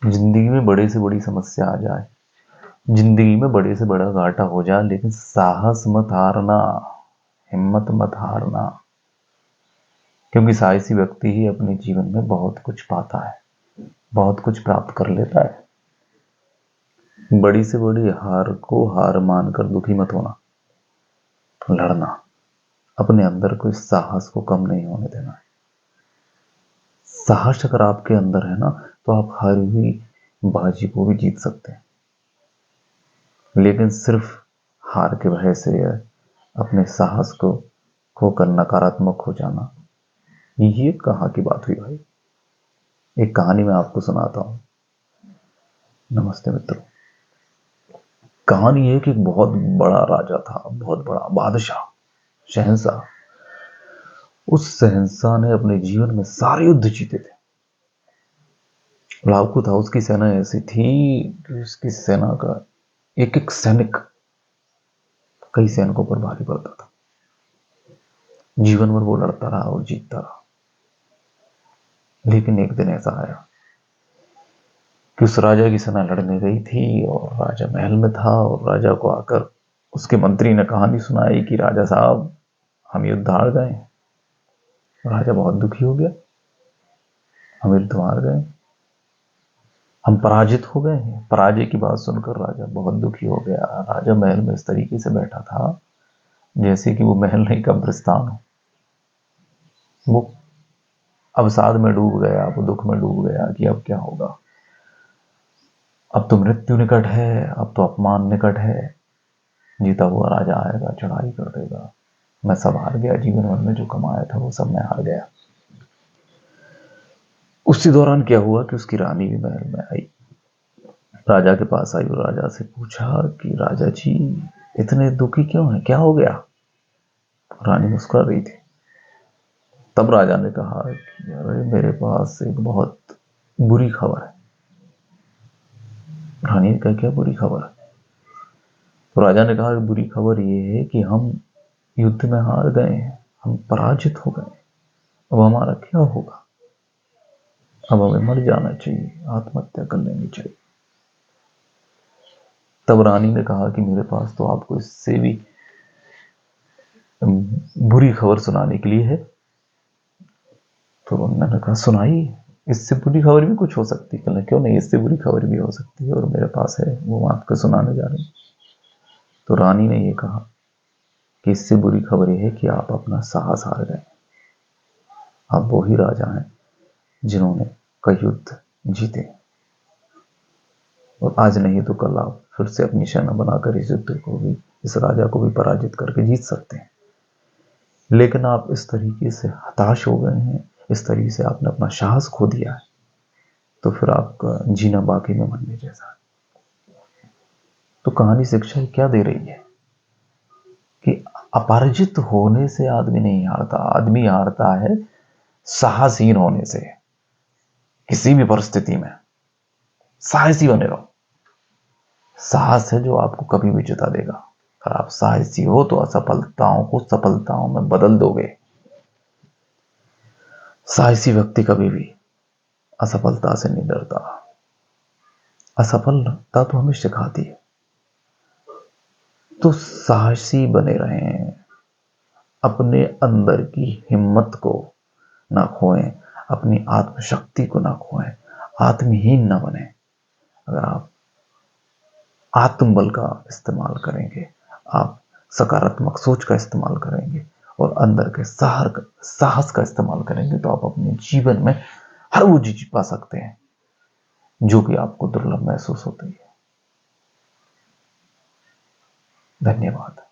जिंदगी में बड़े से बड़ी समस्या आ जाए, जिंदगी में बड़े से बड़ा घाटा हो जाए, लेकिन साहस मत हारना, हिम्मत मत हारना। क्योंकि साहसी व्यक्ति ही अपने जीवन में बहुत कुछ पाता है, बहुत कुछ प्राप्त कर लेता है। बड़ी से बड़ी हार को हार मानकर दुखी मत होना, लड़ना, अपने अंदर कोई साहस को कम नहीं होने देना है। साहस अगर आपके अंदर है ना, तो आप हारी हुई बाजी को भी जीत सकते हैं। लेकिन सिर्फ हार के भय से अपने साहस को खोकर नकारात्मक हो जाना, ये कहाँ की बात हुई भाई। एक कहानी मैं आपको सुनाता हूं। नमस्ते मित्रों। कहानी है कि एक बहुत बड़ा राजा था, बहुत बड़ा बादशाह, शहंशाह। उस शहंशाह ने अपने जीवन में सारे युद्ध जीते थे। लड़ाकू था, उसकी सेना ऐसी थी कि उसकी सेना का एक एक सैनिक कई सैनिकों पर भारी पड़ता था। जीवन भर वो लड़ता रहा और जीतता रहा। लेकिन एक दिन ऐसा आया कि उस राजा की सेना लड़ने गई थी और राजा महल में था, और राजा को आकर उसके मंत्री ने कहानी सुनाई कि राजा साहब, हम युद्ध हार गए। राजा बहुत दुखी हो गया, हम युद्ध हार गए, हम पराजित हो गए हैं। पराजय की बात सुनकर राजा बहुत दुखी हो गया। राजा महल में इस तरीके से बैठा था जैसे कि वो महल नहीं, कब्रिस्तान हो। वो अवसाद में डूब गया, वो दुख में डूब गया कि अब क्या होगा। अब तो मृत्यु निकट है, अब तो अपमान निकट है। जीता हुआ राजा आएगा, चढ़ाई कर देगा, मैं सब हार गया, जीवन भर में जो कमाया था वो सब मैं हार गया। उसी दौरान क्या हुआ कि उसकी रानी भी महल में आई, राजा के पास आई और राजा से पूछा कि राजा जी, इतने दुखी क्यों हैं, क्या हो गया। रानी मुस्कुरा रही थी। तब राजा ने कहा कि अरे मेरे पास एक बहुत बुरी खबर है। रानी ने कहा क्या बुरी खबर है। तो राजा ने कहा बुरी खबर ये है कि हम युद्ध में हार गए हैं, हम पराजित हो गए, अब हमारा क्या होगा। अब हमें मर जाना चाहिए, आत्महत्या कर लेनी चाहिए। तब रानी ने कहा कि मेरे पास तो आपको इससे भी बुरी खबर सुनाने के लिए है। तो उन्होंने कहा सुनाइए, इससे बुरी खबर भी कुछ हो सकती है। क्यों नहीं, इससे बुरी खबर भी हो सकती है और मेरे पास है, वो मैं आपको सुनाने जा रही हूँ। तो रानी ने ये कहा कि इससे बुरी खबर यह है कि आप अपना साहस हार गए। आप वो ही राजा हैं जिन्होंने कई युद्ध जीते, और आज नहीं तो कल आप फिर से अपनी सेना बनाकर इस युद्ध को भी, इस राजा को भी पराजित करके जीत सकते हैं। लेकिन आप इस तरीके से हताश हो गए हैं, इस तरीके से आपने अपना साहस खो दिया है, तो फिर आपका जीना बाकी में मरने जैसा है। तो कहानी शिक्षा क्या दे रही है कि अपराजित होने से आदमी नहीं हारता, आदमी हारता है साहसहीन होने से। किसी भी परिस्थिति में साहसी बने रहो। साहस है जो आपको कभी भी जिता देगा। अगर आप साहसी हो तो असफलताओं को सफलताओं में बदल दोगे। साहसी व्यक्ति कभी भी असफलता से नहीं डरता। असफलता तो हमें सिखाती है। तो साहसी बने रहें, अपने अंदर की हिम्मत को ना खोएं, अपनी आत्मशक्ति को ना खोएं, आत्महीन ना बने। अगर आप आत्मबल का इस्तेमाल करेंगे, आप सकारात्मक सोच का इस्तेमाल करेंगे और अंदर के साहस का इस्तेमाल करेंगे, तो आप अपने जीवन में हर वो चीज पा सकते हैं जो कि आपको दुर्लभ महसूस होती है। धन्यवाद।